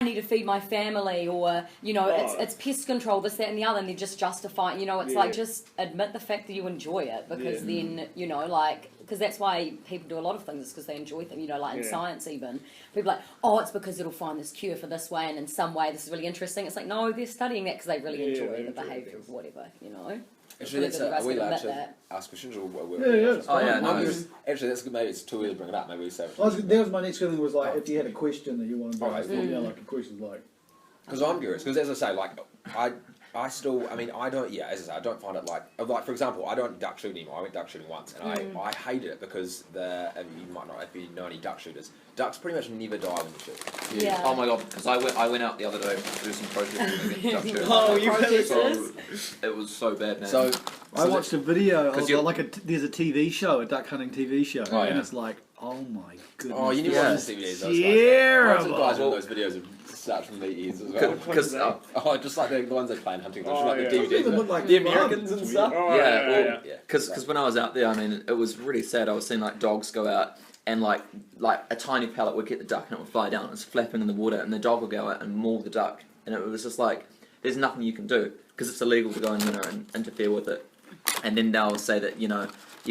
need to feed my family, or it's pest control, this, that, and the other, and they're just justifying. It's like, just admit the fact that you enjoy it, because then because that's why people do a lot of things, is because they enjoy them. In science even, people are like, oh, it's because it'll find this cure for this way, and in some way this is really interesting. It's like, no, they're studying that because they really enjoy the behaviour of whatever. Actually, are we allowed to ask questions? Or actually, that's good. Maybe it's too early to bring it up. Maybe we say it. That was my next feeling, was like, if you had a question that you wanted to ask, like a question like... Because I'm curious, because as I say, like, I still, I mean, I don't, as I say, I don't find it like, for example, I don't duck shoot anymore. I went duck shooting once, and I hated it because you might not, if you know any duck shooters, ducks pretty much never die when you shoot. Yeah. Oh my god, because I went out the other day to do some protesting against duck shooting. Oh, you protesters? It was so bad, man. So I watched a video of there's a TV show, a duck hunting TV show, and it's like, oh my goodness. Oh, you need to watch the DVDs. Terrible. Guys with those videos are such from the ears as well. Because just like the ones they play in hunting, just like the DVDs, like the Americans and stuff. Because when I was out there, I mean, it was really sad. I was seeing like dogs go out, and like a tiny pellet would get the duck and it would fly down. It's flapping in the water, and the dog would go out and maul the duck, and it was just like, there's nothing you can do because it's illegal to go in there and interfere with it. And then they'll say that you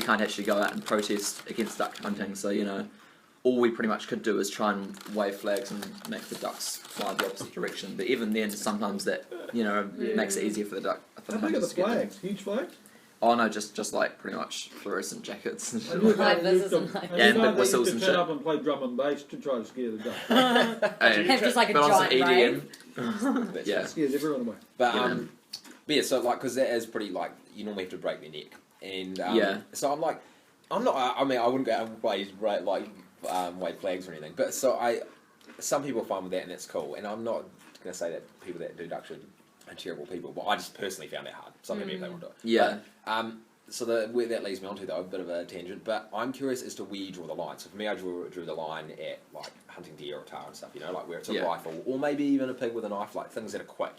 can't actually go out and protest against duck hunting. So all we pretty much could do is try and wave flags and make the ducks fly the opposite direction. But even then, sometimes that makes it easier for the duck. How big are the flags? Huge flags? Oh no, just like pretty much fluorescent jackets and shit. And big whistles and shit. Turn up and play drum and bass to try to scare the duck. Have just like a giant rave. Yeah, scares everyone away. But yeah, so like, because that is pretty like, you normally have to break their neck, and so I'm like, I mean, I wouldn't go out and wave flags or anything, but some people are fine with that, and that's cool. And I'm not going to say that people that do duck shoot are terrible people, but I just personally found it hard. Some people, if they want to do it. Yeah. But, so where that leads me on to, though, a bit of a tangent, but I'm curious as to where you draw the line. So for me, I drew the line at like hunting deer or tahr and stuff, like where it's a rifle, or maybe even a pig with a knife, like things that are quick,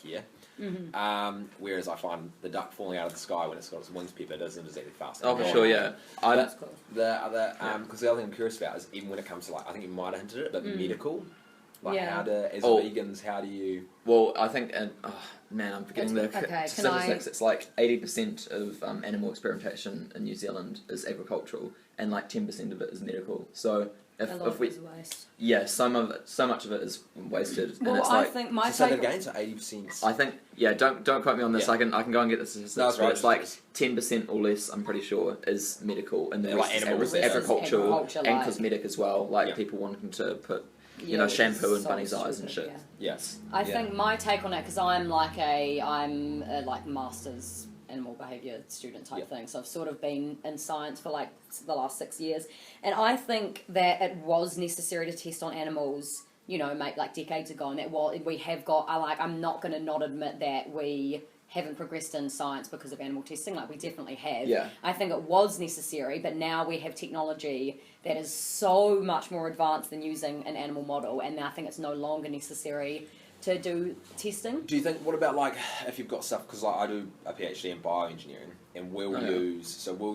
whereas I find the duck falling out of the sky when it's got its wings peppered isn't exactly fast. Oh, for sure, yeah. That's cool. Because the other thing I'm curious about is even when it comes to like, I think you might have hinted at it, but medical. Like as vegans, how do you... Well, I think, man, I'm forgetting the statistics. It's like 80% of animal experimentation in New Zealand is agricultural, and like 10% of it is medical. So if we, waste. Yeah, so much of it is wasted. Well, and it's I like, think my so again, so 80%. I think, don't quote me on this. I can go and get the statistics. No, right. It's like 10% or less. I'm pretty sure is medical, and then like agricultural and cosmetic as well. Like people wanting to put. Shampoo in bunny's eyes and shit. Yeah. Yes. I think my take on it, because I'm a master's animal behaviour student type thing, so I've sort of been in science for like the last 6 years, and I think that it was necessary to test on animals, like decades ago, and that we have got. I'm not going to not admit that we haven't progressed in science because of animal testing, like we definitely have. Yeah. I think it was necessary, but now we have technology that is so much more advanced than using an animal model, and I think it's no longer necessary to do testing. Do you think, what about like, if you've got stuff, because like I do a PhD in bioengineering, and we'll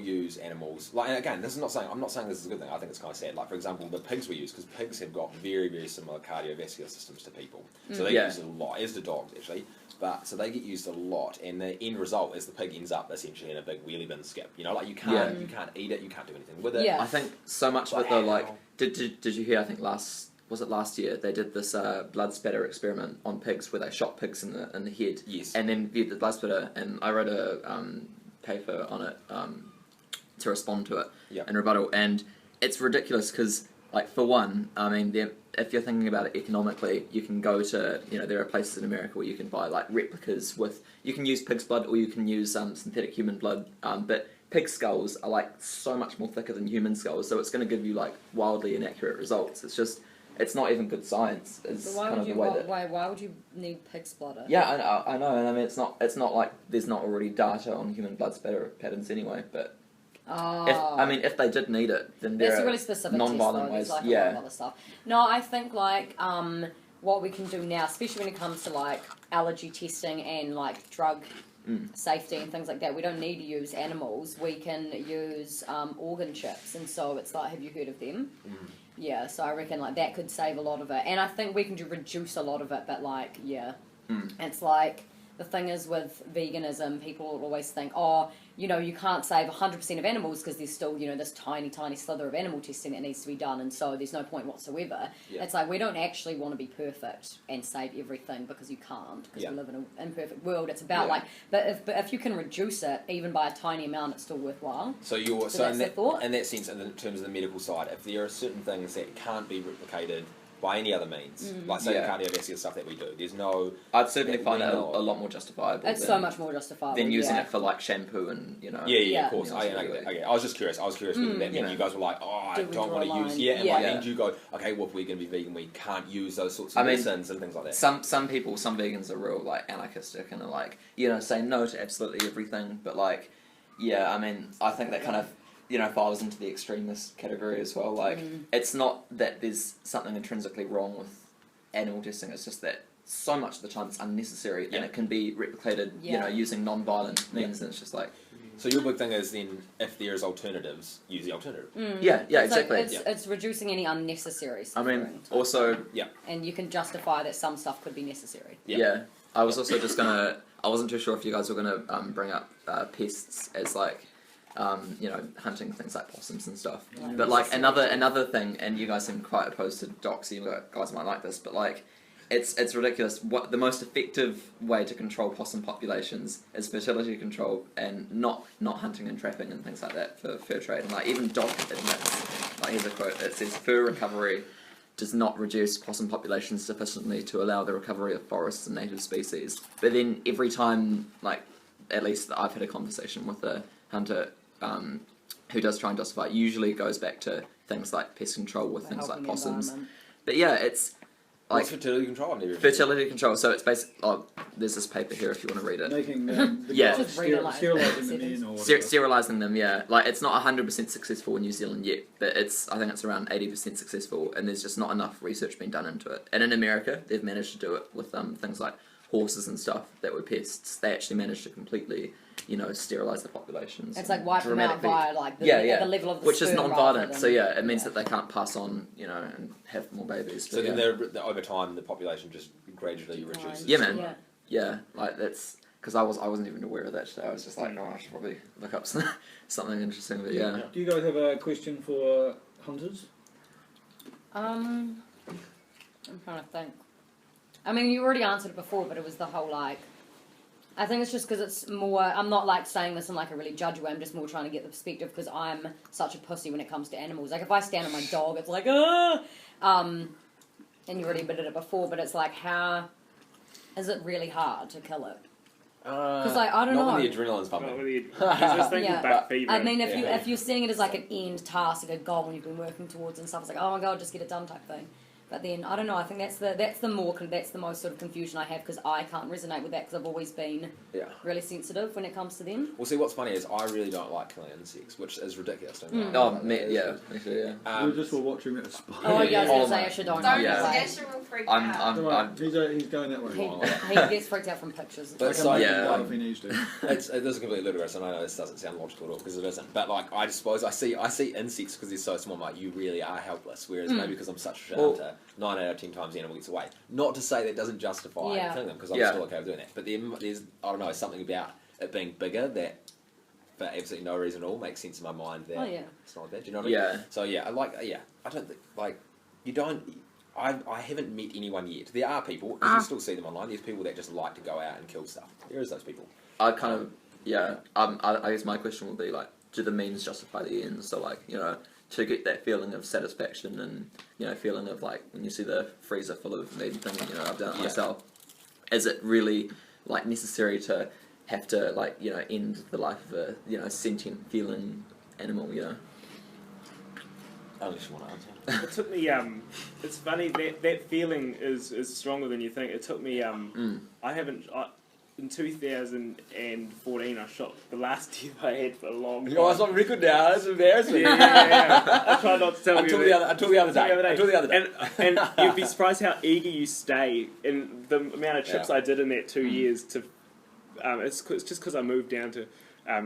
use animals, like, and again, I'm not saying this is a good thing, I think it's kind of sad, like for example, the pigs we use, because pigs have got very, very similar cardiovascular systems to people, so they get used a lot, as do dogs actually, but so they get used a lot, and the end result is the pig ends up essentially in a big wheelie bin skip, like you can't eat it, you can't do anything with it. Yeah. I think so much of it though, like, did you hear, I think last year, they did this blood spatter experiment on pigs where they shot pigs in the head. Yes. And then viewed the blood spatter, and I wrote a paper on it to respond to it in rebuttal. And it's ridiculous because, like, for one, I mean, if you're thinking about it economically, you can go to, there are places in America where you can buy, like, replicas you can use pig's blood or you can use synthetic human blood, but pig skulls are, like, so much more thicker than human skulls, so it's going to give you, like, wildly inaccurate results. It's not even good science. It's why would you need pig splatter? Yeah, I know, and I mean it's not like there's not already data on human blood spatter patterns anyway. But if they did need it, then there are really specific non-violent ways. Like a lot of other stuff. No, I think like what we can do now, especially when it comes to like allergy testing and like drug safety and things like that, we don't need to use animals. We can use organ chips, and so it's like, have you heard of them? Yeah, so I reckon like that could save a lot of it, and I think we can reduce a lot of it. But like, yeah, it's like the thing is with veganism, people will always think, oh, you know, you can't save 100% of animals because there's still, you know, this tiny slither of animal testing that needs to be done, and so there's no point whatsoever. Yeah. It's like we don't actually want to be perfect and save everything because you can't, because we live in an imperfect world. It's about like, but if you can reduce it even by a tiny amount, it's still worthwhile. So in that sense, in terms of the medical side, if there are certain things that can't be replicated by any other means, like say the cardiovascular stuff that we do, there's no... I'd certainly find it a lot more justifiable. It's so much more justifiable than using it for like shampoo and, you know... Yeah, of course. I was just curious. Whether that meant you guys were like, oh, I don't want to use... And you go, okay, well, if we're going to be vegan, we can't use those sorts of medicines and things like that. Some vegans are real, like, anarchistic and are like, you know, say no to absolutely everything, but like, yeah, I mean, I think that kind of... you know, falls into the extremist category as well. Like, it's not that there's something intrinsically wrong with animal testing, it's just that so much of the time it's unnecessary and it can be replicated, you know, using non-violent means, and it's just like... So your big thing is then, if there's alternatives, use the alternative. Yeah, exactly. Like it's reducing any unnecessary suffering. I mean, also... Yeah. And you can justify that some stuff could be necessary. Yeah. I was also just gonna... I wasn't too sure if you guys were gonna bring up pests as like... you know, hunting things like possums and stuff. But like another thing, and you guys seem quite opposed to doxy, you guys might like this, but like it's ridiculous. What the most effective way to control possum populations is fertility control and not hunting and trapping and things like that for fur trade. And like even dog admits, like here's a quote, it says fur recovery does not reduce possum populations sufficiently to allow the recovery of forests and native species. But then every time, like at least I've had a conversation with a hunter who does try and justify it, usually goes back to things like pest control with things like possums. But yeah, it's like... What's fertility control? Fertility control, so it's basically... Oh, there's this paper here if you want to read it. Making sterilizing them in or sterilizing them, yeah. Like, it's not 100% successful in New Zealand yet, but I think it's around 80% successful, and there's just not enough research being done into it. And in America, they've managed to do it with things like horses and stuff that were pests. They actually managed to completely... you know, sterilise the populations. It's like wipe them out via like the level of the which is non-violent. So yeah, it means that they can't pass on, you know, and have more babies. So then over time the population just gradually reduces. Yeah, man. Yeah, like that's because I wasn't even aware of that today. I was just like, I should probably look up something interesting. But yeah. Do you guys have a question for hunters? I'm trying to think. I mean, you already answered it before, but it was the whole like. I think it's just because it's more... I'm not, like, saying this in, like, a really judgy way. I'm just more trying to get the perspective because I'm such a pussy when it comes to animals. Like, if I stand on my dog, it's like, ah! And you already admitted it before, but it's like, how... Is it really hard to kill it? Because, like, I don't know. Not when the adrenaline's pumping. There's this thing called bat fever. I mean, if you're seeing it as, like, an end task, like a goal when you've been working towards and stuff, it's like, oh, my God, just get it done type thing. But then, I don't know, I think that's the most sort of confusion I have because I can't resonate with that because I've always been really sensitive when it comes to them. Well, see, what's funny is I really don't like killing insects, which is ridiculous, don't you? Me too. We just were watching it. Oh, yeah, I was going to say I should don't. Don't will freak out. He's going that way. He gets freaked out from pictures. But so, if he needs to. It is completely ludicrous, and I know this doesn't sound logical at all because it isn't. But like, I suppose I see insects because they're so small. I'm like, you really are helpless. Whereas maybe because I'm such a shit hunter, 9 out of 10 times the animal gets away. Not to say that doesn't justify killing them because I'm still okay with doing that. But there's I don't know, something about it being bigger that for absolutely no reason at all makes sense in my mind that it's not that. Do you know what I mean? So I don't think like you don't. I haven't met anyone yet. There are people, because you still see them online. There's people that just like to go out and kill stuff. There is those people. I kind of I guess my question would be like, do the means justify the ends? So like, you know, to get that feeling of satisfaction and, you know, feeling of like when you see the freezer full of meat and things, you know, I've done it myself. Is it really like necessary to have to like, you know, end the life of a, you know, sentient feeling animal, you know? Unless you want to answer. It took me, it's funny, that feeling is stronger than you think. It took me, in 2014 I shot the last deer I had for a long time. Oh, it's on record now, that's embarrassing. Yeah. I try not to tell you. Until the other day. And you'd be surprised how eager you stay in the amount of trips I did in that 2 years to, it's just because I moved down to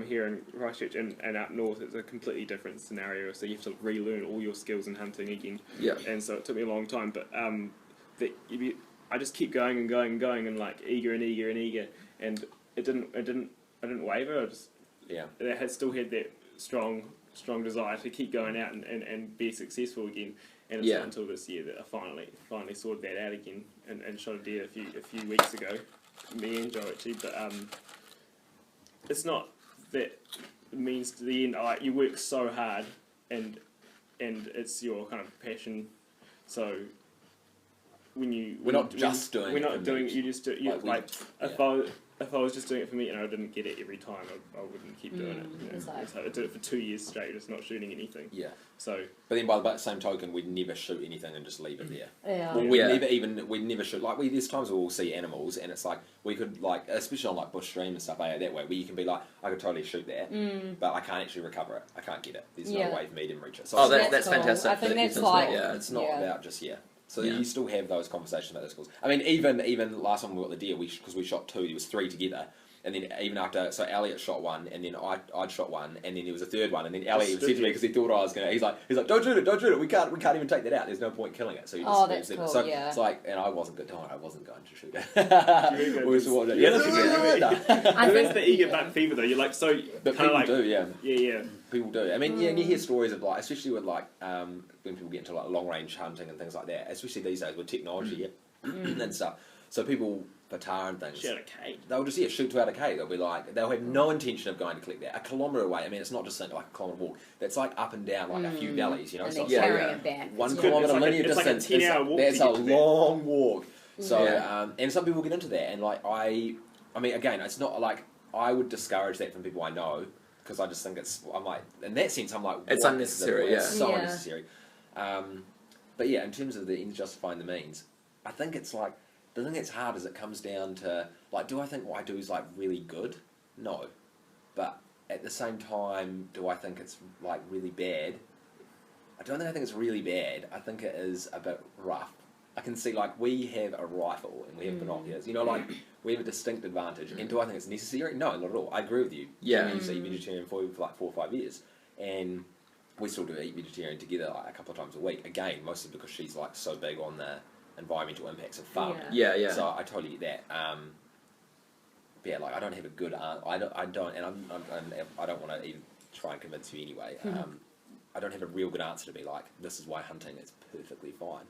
here in Christchurch and up north, it's a completely different scenario. So you have to relearn all your skills in hunting again. Yeah. And so it took me a long time, but I just keep going and going and going and like eager, and I didn't waver. I had still had that strong desire to keep going out and be successful again. And it's not until this year that I finally sorted that out again and shot a deer a few weeks ago. Me and Joe actually, but it's not that it means to the end. You work so hard, and it's your kind of passion. So we're not doing it. You just do. If I was just doing it for me and I didn't get it every time, I wouldn't keep doing it. You know? So I did it for 2 years straight, just not shooting anything. Yeah. So. But then by the same token, we'd never shoot anything and just leave it there. Yeah. Well, we'd never shoot. Like there's times where we'll see animals and it's like we could like, especially on like bush stream and stuff that way, where you can be like, I could totally shoot that, but I can't actually recover it. I can't get it. There's no way for me to reach it. So that's cool. fantastic. I think that's like, it's not about just So you still have those conversations about those schools. I mean, even last time we got the deer, because we shot 2, there was 3 together. And then even after, so Elliot shot 1, and then I'd shot 1, and then there was a 3rd one, and then Elliot said to me because he thought I was gonna. He's like, don't shoot it. We can't even take that out. There's no point killing it. So you just that's cool. So it's like, and I wasn't going to shoot it. We saw it. I think the eager buck fever though. You're like so. But people do, Yeah. People do. I mean, and you hear stories of like, especially with like when people get into like long range hunting and things like that. Especially these days with technology and stuff. So people for tar and things. Shoot a cave. They'll just shoot to out a cave. They'll be like, they'll have no intention of going to collect that. 1 kilometre away. I mean, it's not just like a kilometre walk. That's like up and down like a few valleys. You know, and so they're carrying it back. 1 kilometre linear distance. It's like a 10-hour walk. That's a long walk. So and some people get into that, and like I mean, again, it's not like I would discourage that from people I know because I just think I'm like in that sense I'm like it's unnecessary. It's so unnecessary. But yeah, in terms of the ends justifying the means, I think it's like. The thing that's hard is it comes down to, like, do I think what I do is, like, really good? No. But at the same time, do I think it's, like, really bad? I don't think I think it's really bad. I think it is a bit rough. I can see, like, we have a rifle and we have binoculars. You know, like, we have a distinct advantage. And do I think it's necessary? No, not at all. I agree with you. Yeah. You eat vegetarian for like 4 or 5 years. And we still do eat vegetarian together, like, a couple of times a week. Again, mostly because she's, like, so big on the environmental impacts of farming. Yeah. So I totally get that. Yeah, like I don't have a good answer. I don't, and I don't want to even try and convince you anyway. I don't have a real good answer to be like, this is why hunting is perfectly fine.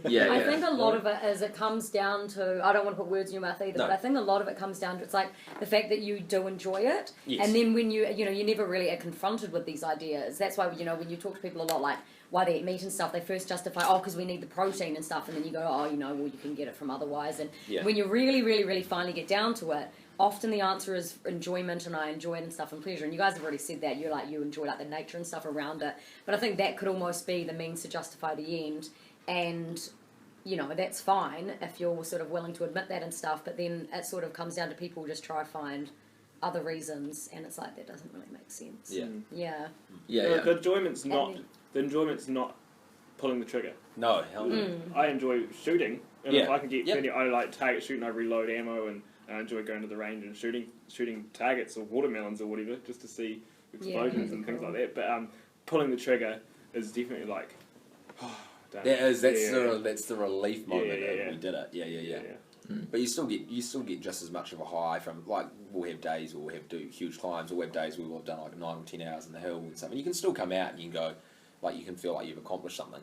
I think a lot of it is it comes down to, I don't want to put words in your mouth either, but I think a lot of it comes down to, it's like the fact that you do enjoy it, and then when you never really are confronted with these ideas. That's why, when you talk to people a lot, like, why they eat meat and stuff, they first justify, because we need the protein and stuff, and then you go, well, you can get it from otherwise. And when you really, really, really finally get down to it, often the answer is enjoyment, and I enjoy it and stuff, and pleasure. And you guys have already said that, you enjoy like the nature and stuff around it. But I think that could almost be the means to justify the end. And, that's fine if you're sort of willing to admit that and stuff, but then it sort of comes down to people just try to find other reasons, and it's like, that doesn't really make sense. The enjoyment's not pulling the trigger. No, hell no. I enjoy shooting, and if I can get plenty, I like target shooting, I reload ammo, and I enjoy going to the range and shooting targets or watermelons or whatever, just to see explosions and things like that. But pulling the trigger is definitely like, that's the relief moment of we did it. Yeah. But you still get just as much of a high from, like, we'll have days where we'll do huge climbs, or we'll have days where we'll have done like 9 or 10 hours in the hill and stuff, and you can still come out and you can go, like, you can feel like you've accomplished something.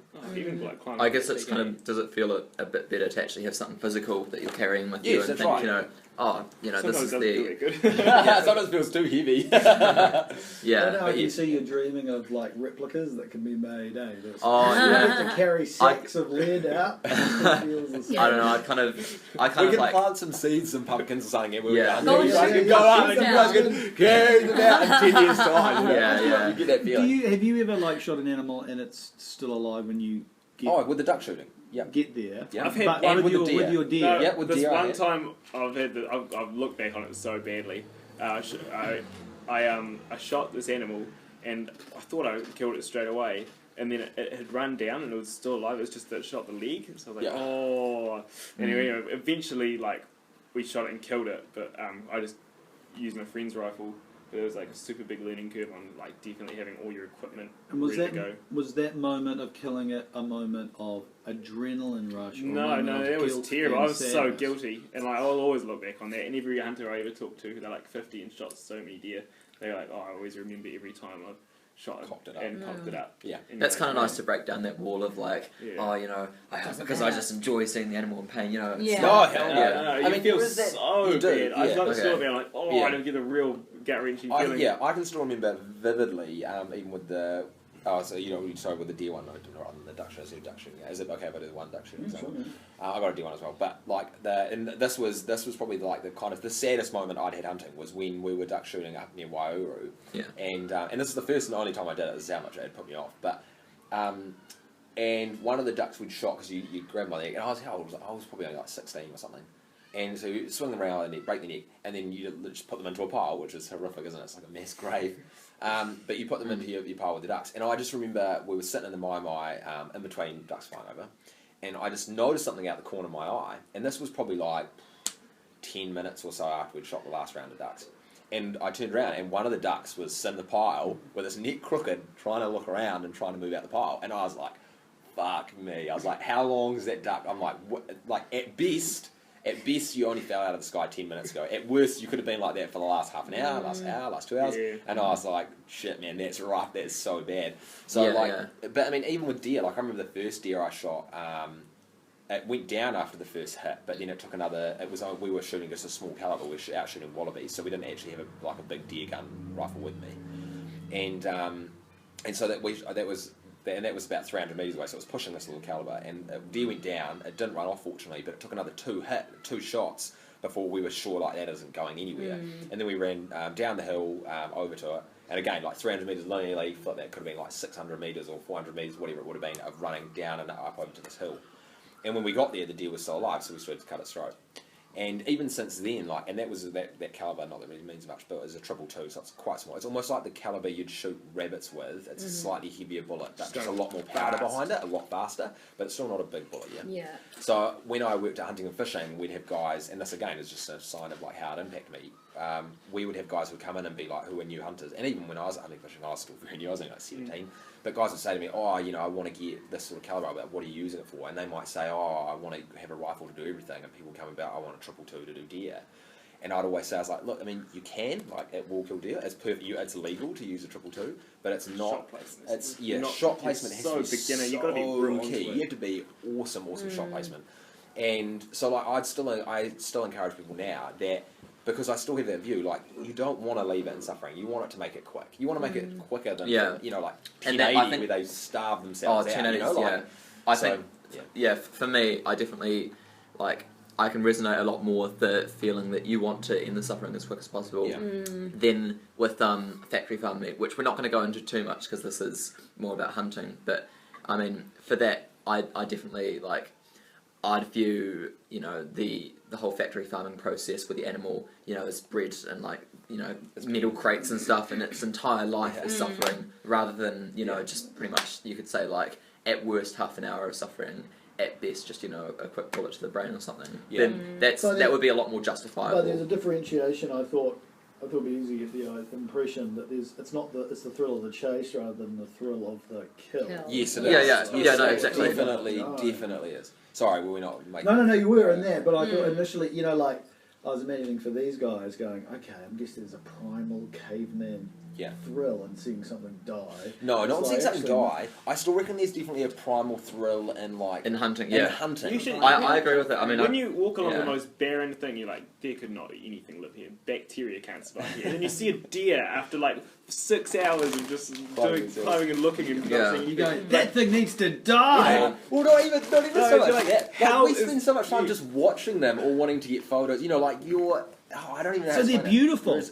I guess it's kind of, does it feel a bit better to actually have something physical that you're carrying with you and think, right. This is the... Sometimes it feels too heavy. But you see you're dreaming of, like, replicas that can be made, eh? You have to carry sacks of lead out. I don't know, I we can plant some seeds, some pumpkins or something, and you guys can go up and you guys can carry them out in 10 years' time. You get that feeling. Have you ever, like, shot an animal and it's still alive when you get... with the duck shooting. Get there. Yeah. I've had with your deer. No, this one time I've looked back on it so badly. I shot this animal and I thought I killed it straight away, and then it had run down and it was still alive. It was just that it shot the leg, so I was like, Anyway, eventually, like, we shot it and killed it, but I just used my friend's rifle But it was like a super big learning curve on like definitely having all your equipment And was ready to go. Was that moment of killing it a moment of adrenaline rush? No, that was terrible. I was so guilty, and like I'll always look back on that. And every hunter I ever talked to, they're like 50 and shot so many deer. They're like, oh, I always remember every time I've shot cocked it up. Yeah, and that's kind of nice to break down that wall of like, oh, you know, because I just enjoy seeing the animal in pain. You know, Yeah. No, hell no. No, I mean, feel so bad. I felt Okay. so bad. Like, I don't get a real gut wrenching feeling. I can still remember vividly, even with the. Oh, so sorry, with the deer one, rather than the duck shooting. Is it okay if I do the one duck shooting example? I got a deer one as well, but like this was probably like the kind of the saddest moment I'd had hunting was when we were duck shooting up near Waiouru. Yeah. And this is the first and only time I did it. This is how much it had put me off, but. And one of the ducks we'd shot because you grab my neck, and I was probably only like 16 or something. And so you swing them around the neck, break the neck, and then you just put them into a pile, which is horrific, isn't it? It's like a mass grave. But you put them into your pile with the ducks. And I just remember we were sitting in the mai in between ducks flying over, and I just noticed something out the corner of my eye. And this was probably like 10 minutes or so after we'd shot the last round of ducks. And I turned around, and one of the ducks was sitting in the pile with his neck crooked, trying to look around and trying to move out the pile. And I was like, fuck me. I was like, how long is that duck? I'm like, what? Like at best, you only fell out of the sky 10 minutes ago. At worst, you could have been like that for the last half an hour, last 2 hours. Yeah. And I was like, shit, man, that's rough. That's so bad. So but I mean, even with deer, like I remember the first deer I shot. It went down after the first hit, but then it took another. We were shooting just a small caliber. We were out shooting wallabies, so we didn't actually have a big deer gun rifle with me. And so that was about 300 meters away. So it was pushing this little caliber, and deer went down. It didn't run off, fortunately, but it took another two shots before we were sure like that isn't going anywhere. And then we ran down the hill over to it, and again like 300 meters linearly. Thought that could have been like 600 meters or 400 meters, whatever it would have been, of running down and up over to this hill. And when we got there, the deer was still alive, so we started to cut its throat. And even since then, like, and that was that caliber, not that it really means much, but it was a 222, so it's quite small. It's almost like the caliber you'd shoot rabbits with. It's a slightly heavier bullet, but just a lot more powder behind it, a lot faster, but it's still not a big bullet, Yeah. So when I worked at hunting and fishing, we'd have guys, and this again is just a sign of like how it impacted me. We would have guys who would come in and be like, who were new hunters, and even when I was hunting and fishing, I was still very new. I was only like 17. But guys would say to me, oh, I want to get this sort of caliber, but what are you using it for? And they might say, oh, I want to have a rifle to do everything. And people come about, I want a 222 to do deer. And I'd always say, I was like, look, I mean, you can, like, it will kill deer. It's perfect. It's legal to use a 222, but it's not. Shot placement has to be beginner. So you got to be real key. You have to be awesome shot placement. And so, like, I still encourage people now that. Because I still have that view, like, you don't want to leave it in suffering. You want it to make it quick. You want to make it quicker than, like, 1080 where they starve themselves out. 1080s, I think, for me, I definitely, like, I can resonate a lot more with the feeling that you want to end the suffering as quick as possible than with factory farm meat, which we're not going to go into too much because this is more about hunting. But, I mean, for that, I definitely, like, I'd view, the whole factory farming process with the animal, as bred and like, metal crates and stuff, and its entire life is suffering, rather than, just pretty much, you could say like, at worst half an hour of suffering, at best just, a quick bullet to the brain or something. Then that would be a lot more justifiable. But there's a differentiation, I thought it'd be easy to get the impression that it's the thrill of the chase rather than the thrill of the kill. Yes, it is. No, exactly. Definitely is. Sorry, were we not making... No, you were in there, but I thought initially, like, I was imagining for these guys going, okay, I guess there's a primal caveman thrill in seeing something die. No, not seeing something die. I still reckon there's definitely a primal thrill in, like... In hunting, I agree with it. I mean, when you walk along the most barren thing, you're like, there could not anything live here. Bacteria can't survive here. And then you see a deer after, like, 6 hours of just climbing and looking and you go, that thing needs to die! Well, not even so much like, that. How we spend so much time just watching them or wanting to get photos. Like, I don't even know. So they're beautiful.